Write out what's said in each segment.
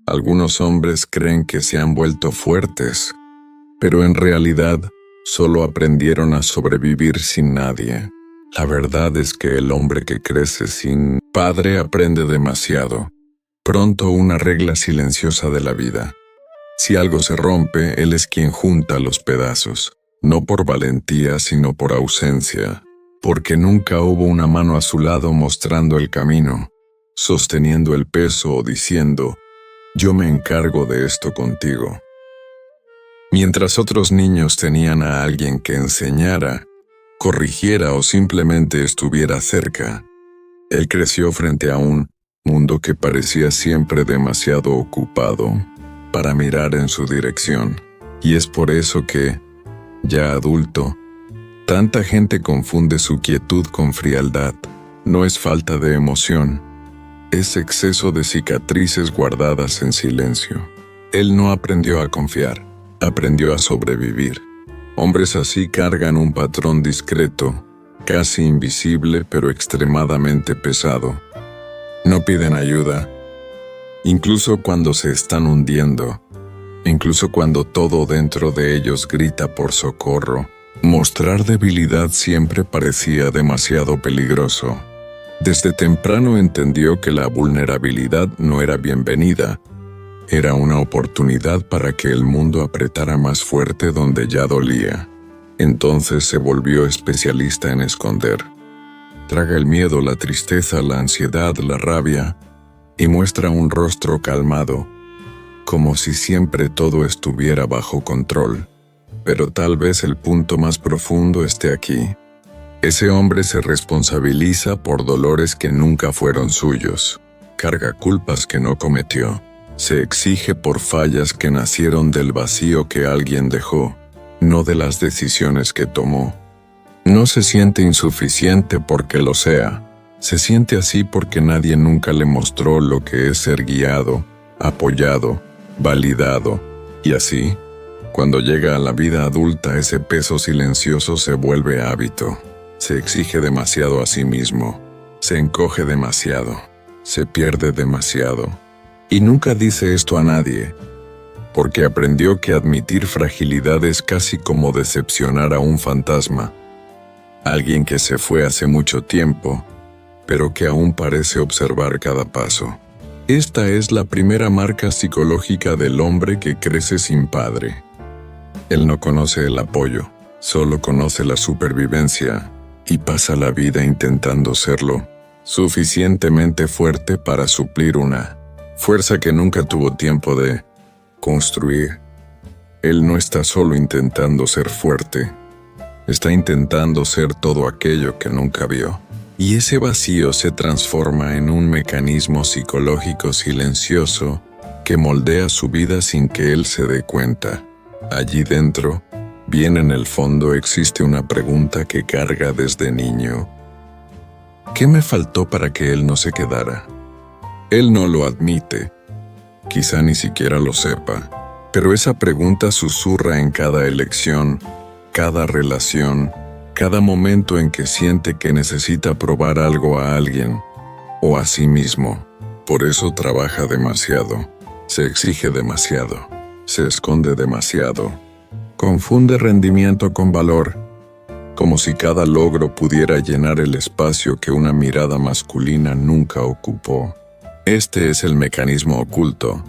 Algunos hombres creen que se han vuelto fuertes, pero en realidad solo aprendieron a sobrevivir sin nadie. La verdad es que el hombre que crece sin padre aprende demasiado. Pronto una regla silenciosa de la vida. Si algo se rompe, él es quien junta los pedazos, no por valentía sino por ausencia, porque nunca hubo una mano a su lado mostrando el camino, sosteniendo el peso o diciendo, yo me encargo de esto contigo. Mientras otros niños tenían a alguien que enseñara, corrigiera o simplemente estuviera cerca, él creció frente a un mundo que parecía siempre demasiado ocupado para mirar en su dirección. Y es por eso que, ya adulto, tanta gente confunde su quietud con frialdad. No es falta de emoción, es exceso de cicatrices guardadas en silencio. Él no aprendió a confiar, aprendió a sobrevivir. Hombres así cargan un patrón discreto, casi invisible pero extremadamente pesado. No piden ayuda, incluso cuando se están hundiendo, incluso cuando todo dentro de ellos grita por socorro. Mostrar debilidad siempre parecía demasiado peligroso. Desde temprano entendió que la vulnerabilidad no era bienvenida, era una oportunidad para que el mundo apretara más fuerte donde ya dolía. Entonces se volvió especialista en esconder. Traga el miedo, la tristeza, la ansiedad, la rabia, y muestra un rostro calmado, como si siempre todo estuviera bajo control. Pero tal vez el punto más profundo esté aquí. Ese hombre se responsabiliza por dolores que nunca fueron suyos, carga culpas que no cometió, se exige por fallas que nacieron del vacío que alguien dejó, no de las decisiones que tomó. No se siente insuficiente porque lo sea, se siente así porque nadie nunca le mostró lo que es ser guiado, apoyado, validado, y así, cuando llega a la vida adulta ese peso silencioso se vuelve hábito. Se exige demasiado a sí mismo, se encoge demasiado, se pierde demasiado. Y nunca dice esto a nadie, porque aprendió que admitir fragilidad es casi como decepcionar a un fantasma. Alguien que se fue hace mucho tiempo, pero que aún parece observar cada paso. Esta es la primera marca psicológica del hombre que crece sin padre. Él no conoce el apoyo, solo conoce la supervivencia, y pasa la vida intentando serlo suficientemente fuerte para suplir una fuerza que nunca tuvo tiempo de construir. Él no está solo intentando ser fuerte, está intentando ser todo aquello que nunca vio. Y ese vacío se transforma en un mecanismo psicológico silencioso que moldea su vida sin que él se dé cuenta. Allí dentro, bien en el fondo, existe una pregunta que carga desde niño. ¿Qué me faltó para que él no se quedara? Él no lo admite, quizá ni siquiera lo sepa, pero esa pregunta susurra en cada elección, cada relación, cada momento en que siente que necesita probar algo a alguien o a sí mismo. Por eso trabaja demasiado, se exige demasiado, se esconde demasiado, confunde rendimiento con valor, como si cada logro pudiera llenar el espacio que una mirada masculina nunca ocupó. Este es el mecanismo oculto,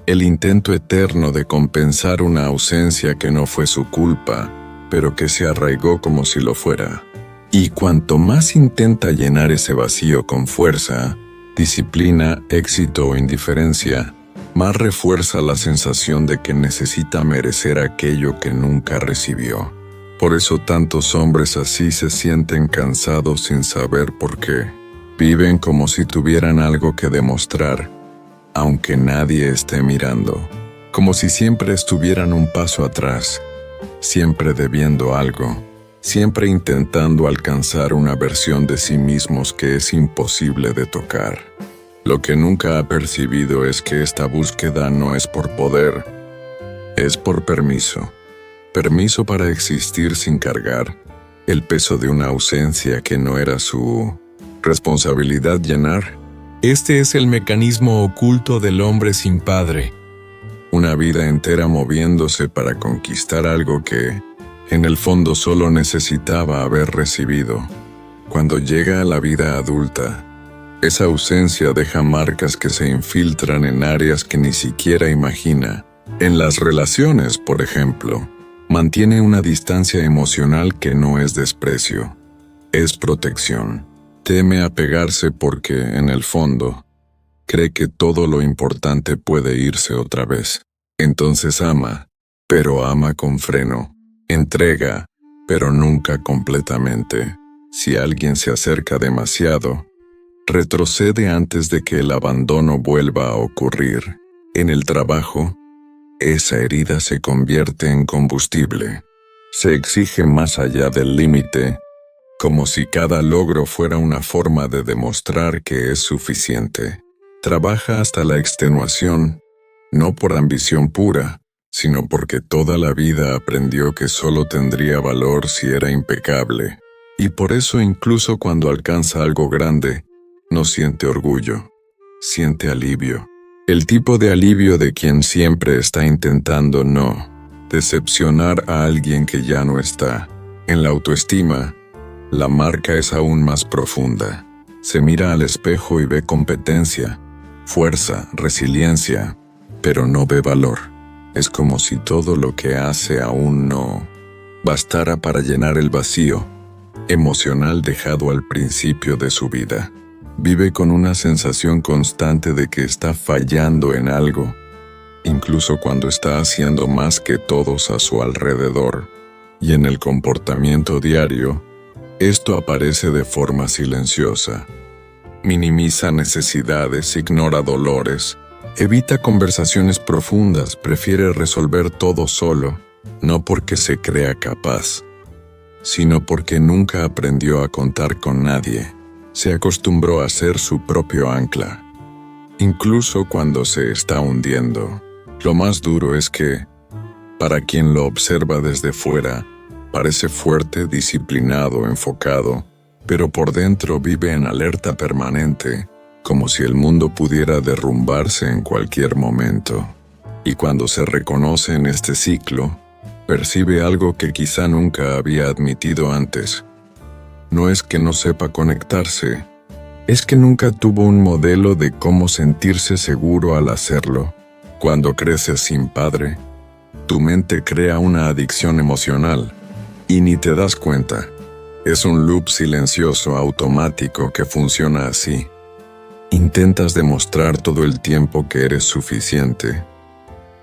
el intento eterno de compensar una ausencia que no fue su culpa, pero que se arraigó como si lo fuera. Y cuanto más intenta llenar ese vacío con fuerza, disciplina, éxito o indiferencia, más refuerza la sensación de que necesita merecer aquello que nunca recibió. Por eso tantos hombres así se sienten cansados sin saber por qué. Viven como si tuvieran algo que demostrar, aunque nadie esté mirando. Como si siempre estuvieran un paso atrás, siempre debiendo algo, siempre intentando alcanzar una versión de sí mismos que es imposible de tocar. Lo que nunca ha percibido es que esta búsqueda no es por poder, es por permiso. Permiso para existir sin cargar el peso de una ausencia que no era su responsabilidad llenar. Este es el mecanismo oculto del hombre sin padre. Una vida entera moviéndose para conquistar algo que, en el fondo, solo necesitaba haber recibido. Cuando llega a la vida adulta, esa ausencia deja marcas que se infiltran en áreas que ni siquiera imagina. En las relaciones, por ejemplo, mantiene una distancia emocional que no es desprecio, es protección. Teme apegarse porque, en el fondo, cree que todo lo importante puede irse otra vez. Entonces ama, pero ama con freno. Entrega, pero nunca completamente. Si alguien se acerca demasiado, retrocede antes de que el abandono vuelva a ocurrir. En el trabajo, esa herida se convierte en combustible. Se exige más allá del límite, como si cada logro fuera una forma de demostrar que es suficiente. Trabaja hasta la extenuación, no por ambición pura, sino porque toda la vida aprendió que solo tendría valor si era impecable. Y por eso incluso cuando alcanza algo grande, no siente orgullo, siente alivio. El tipo de alivio de quien siempre está intentando no decepcionar a alguien que ya no está. En la autoestima, la marca es aún más profunda. Se mira al espejo y ve competencia, fuerza, resiliencia, pero no ve valor. Es como si todo lo que hace aún no bastara para llenar el vacío emocional dejado al principio de su vida. Vive con una sensación constante de que está fallando en algo, incluso cuando está haciendo más que todos a su alrededor. Y en el comportamiento diario, esto aparece de forma silenciosa. Minimiza necesidades, ignora dolores, evita conversaciones profundas, prefiere resolver todo solo, no porque se crea capaz, sino porque nunca aprendió a contar con nadie. Se acostumbró a ser su propio ancla, incluso cuando se está hundiendo. Lo más duro es que, para quien lo observa desde fuera, parece fuerte, disciplinado, enfocado, pero por dentro vive en alerta permanente, como si el mundo pudiera derrumbarse en cualquier momento. Y cuando se reconoce en este ciclo, percibe algo que quizá nunca había admitido antes. No es que no sepa conectarse, es que nunca tuvo un modelo de cómo sentirse seguro al hacerlo. Cuando creces sin padre, tu mente crea una adicción emocional y ni te das cuenta. Es un loop silencioso automático que funciona así. Intentas demostrar todo el tiempo que eres suficiente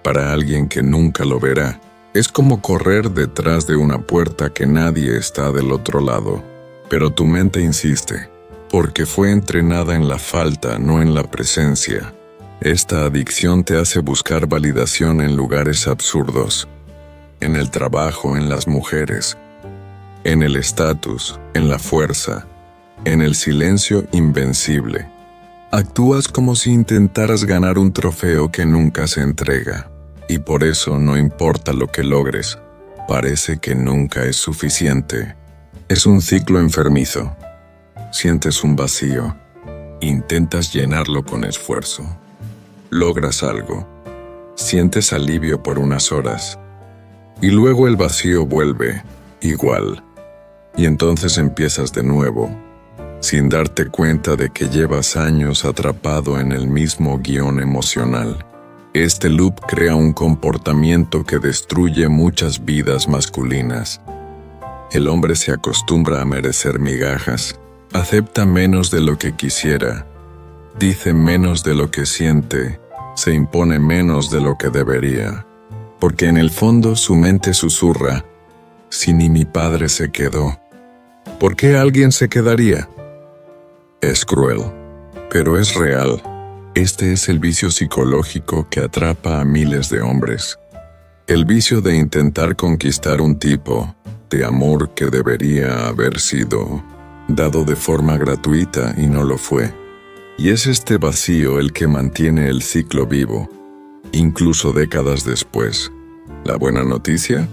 para alguien que nunca lo verá. Es como correr detrás de una puerta que nadie está del otro lado. Pero tu mente insiste, porque fue entrenada en la falta, no en la presencia. Esta adicción te hace buscar validación en lugares absurdos. En el trabajo, en las mujeres, en el estatus, en la fuerza, en el silencio invencible. Actúas como si intentaras ganar un trofeo que nunca se entrega. Y por eso no importa lo que logres, parece que nunca es suficiente. Es un ciclo enfermizo. Sientes un vacío. Intentas llenarlo con esfuerzo. Logras algo. Sientes alivio por unas horas. Y luego el vacío vuelve, igual. Y entonces empiezas de nuevo, sin darte cuenta de que llevas años atrapado en el mismo guión emocional. Este loop crea un comportamiento que destruye muchas vidas masculinas. El hombre se acostumbra a merecer migajas, acepta menos de lo que quisiera, dice menos de lo que siente, se impone menos de lo que debería, porque en el fondo su mente susurra: si ni mi padre se quedó, ¿por qué alguien se quedaría? Es cruel, pero es real. Este es el vicio psicológico que atrapa a miles de hombres. El vicio de intentar conquistar un tipo de amor que debería haber sido dado de forma gratuita y no lo fue. Y es este vacío el que mantiene el ciclo vivo, incluso décadas después. La buena noticia: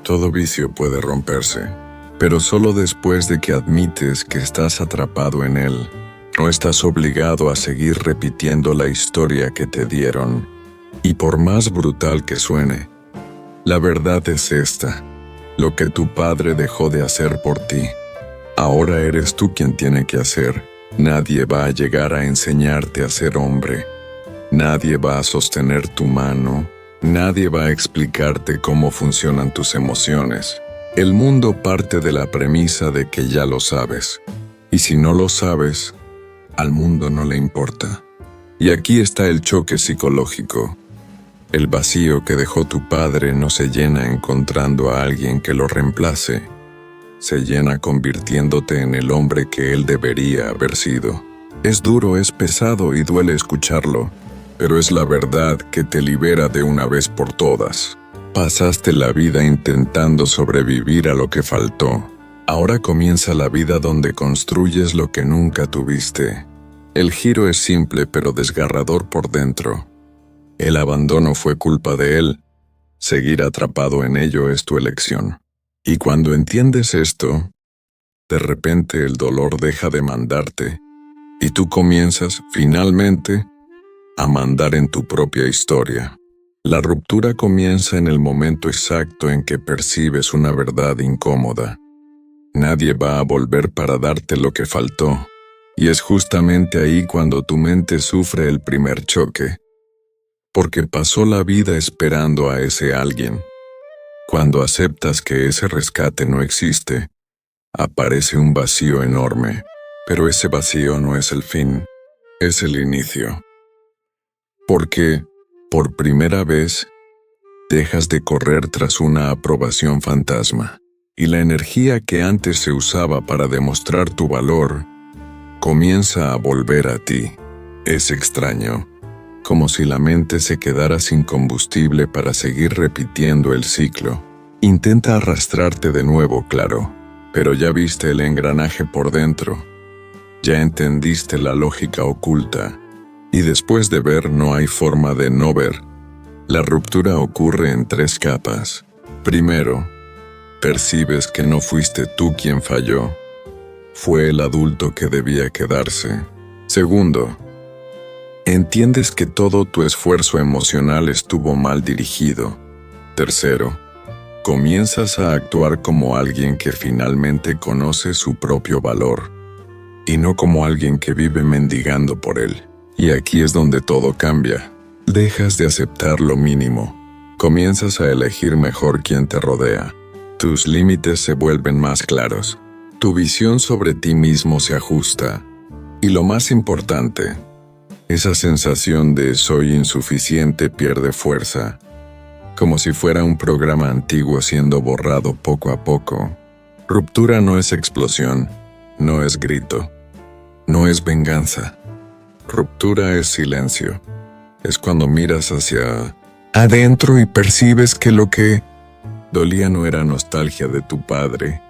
todo vicio puede romperse, pero solo después de que admites que estás atrapado en él. No estás obligado a seguir repitiendo la historia que te dieron. Y por más brutal que suene, la verdad es esta: lo que tu padre dejó de hacer por ti, ahora eres tú quien tiene que hacer. Nadie va a llegar a enseñarte a ser hombre. Nadie va a sostener tu mano. Nadie va a explicarte cómo funcionan tus emociones. El mundo parte de la premisa de que ya lo sabes. Y si no lo sabes, al mundo no le importa. Y aquí está el choque psicológico. El vacío que dejó tu padre no se llena encontrando a alguien que lo reemplace. Se llena convirtiéndote en el hombre que él debería haber sido. Es duro, es pesado y duele escucharlo, pero es la verdad que te libera de una vez por todas. Pasaste la vida intentando sobrevivir a lo que faltó. Ahora comienza la vida donde construyes lo que nunca tuviste. El giro es simple pero desgarrador por dentro. El abandono fue culpa de él. Seguir atrapado en ello es tu elección. Y cuando entiendes esto, de repente el dolor deja de mandarte y tú comienzas, finalmente, a mandar en tu propia historia. La ruptura comienza en el momento exacto en que percibes una verdad incómoda. Nadie va a volver para darte lo que faltó, y es justamente ahí cuando tu mente sufre el primer choque, porque pasó la vida esperando a ese alguien. Cuando aceptas que ese rescate no existe, aparece un vacío enorme, pero ese vacío no es el fin, es el inicio. Porque, por primera vez, dejas de correr tras una aprobación fantasma, y la energía que antes se usaba para demostrar tu valor comienza a volver a ti. Es extraño, como si la mente se quedara sin combustible para seguir repitiendo el ciclo. Intenta arrastrarte de nuevo, claro, pero ya viste el engranaje por dentro. Ya entendiste la lógica oculta. Y después de ver no hay forma de no ver. La ruptura ocurre en 3 capas. Primero, percibes que no fuiste tú quien falló. Fue el adulto que debía quedarse. Segundo, entiendes que todo tu esfuerzo emocional estuvo mal dirigido. Tercero, comienzas a actuar como alguien que finalmente conoce su propio valor, y no como alguien que vive mendigando por él. Y aquí es donde todo cambia. Dejas de aceptar lo mínimo. Comienzas a elegir mejor quién te rodea. Tus límites se vuelven más claros. Tu visión sobre ti mismo se ajusta. Y lo más importante, esa sensación de soy insuficiente pierde fuerza, como si fuera un programa antiguo siendo borrado poco a poco. Ruptura no es explosión, no es grito, no es venganza. Ruptura es silencio. Es cuando miras hacia adentro y percibes que lo que dolía no era nostalgia de tu padre,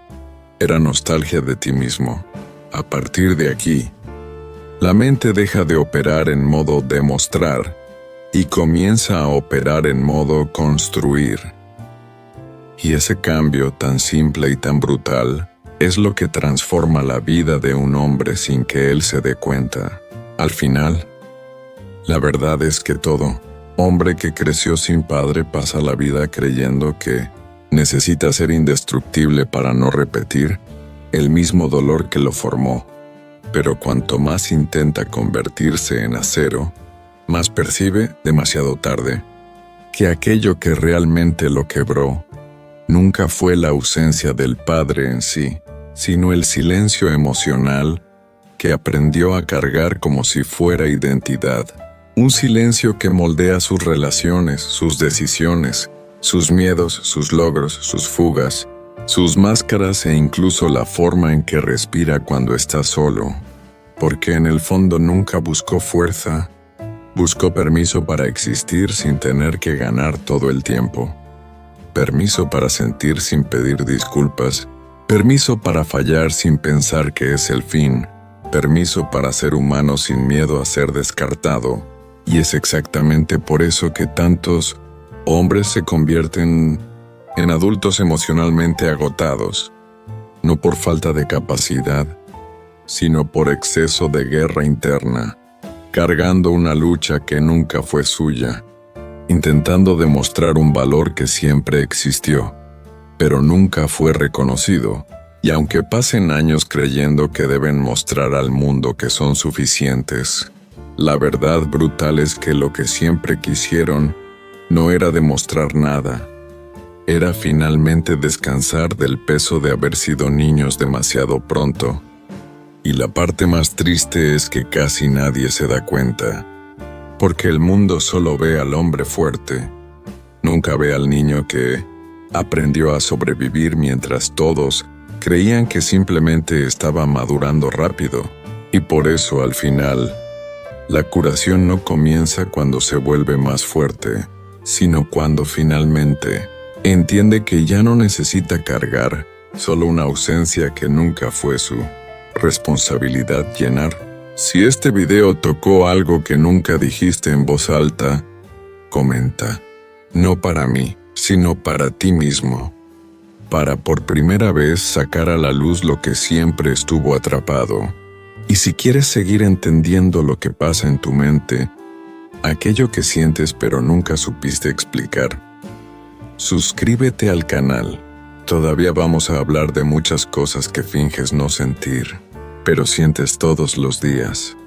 era nostalgia de ti mismo. A partir de aquí, la mente deja de operar en modo demostrar y comienza a operar en modo construir. Y ese cambio tan simple y tan brutal es lo que transforma la vida de un hombre sin que él se dé cuenta. Al final, la verdad es que todo hombre que creció sin padre pasa la vida creyendo que necesita ser indestructible para no repetir el mismo dolor que lo formó. Pero cuanto más intenta convertirse en acero, más percibe, demasiado tarde, que aquello que realmente lo quebró nunca fue la ausencia del padre en sí, sino el silencio emocional que aprendió a cargar como si fuera identidad. Un silencio que moldea sus relaciones, sus decisiones, sus miedos, sus logros, sus fugas, sus máscaras e incluso la forma en que respira cuando está solo. Porque en el fondo nunca buscó fuerza, buscó permiso para existir sin tener que ganar todo el tiempo. Permiso para sentir sin pedir disculpas, permiso para fallar sin pensar que es el fin, permiso para ser humano sin miedo a ser descartado. Y es exactamente por eso que tantos hombres se convierten en adultos emocionalmente agotados, no por falta de capacidad, sino por exceso de guerra interna, cargando una lucha que nunca fue suya, intentando demostrar un valor que siempre existió, pero nunca fue reconocido, y aunque pasen años creyendo que deben mostrar al mundo que son suficientes, la verdad brutal es que lo que siempre quisieron no era demostrar nada, era finalmente descansar del peso de haber sido niños demasiado pronto. Y la parte más triste es que casi nadie se da cuenta, porque el mundo solo ve al hombre fuerte, nunca ve al niño que aprendió a sobrevivir mientras todos creían que simplemente estaba madurando rápido, y por eso al final, la curación no comienza cuando se vuelve más fuerte, sino cuando finalmente entiende que ya no necesita cargar solo una ausencia que nunca fue su responsabilidad llenar. Si este video tocó algo que nunca dijiste en voz alta, comenta. No para mí, sino para ti mismo. Para por primera vez sacar a la luz lo que siempre estuvo atrapado. Y si quieres seguir entendiendo lo que pasa en tu mente, aquello que sientes pero nunca supiste explicar, suscríbete al canal. Todavía vamos a hablar de muchas cosas que finges no sentir, pero sientes todos los días.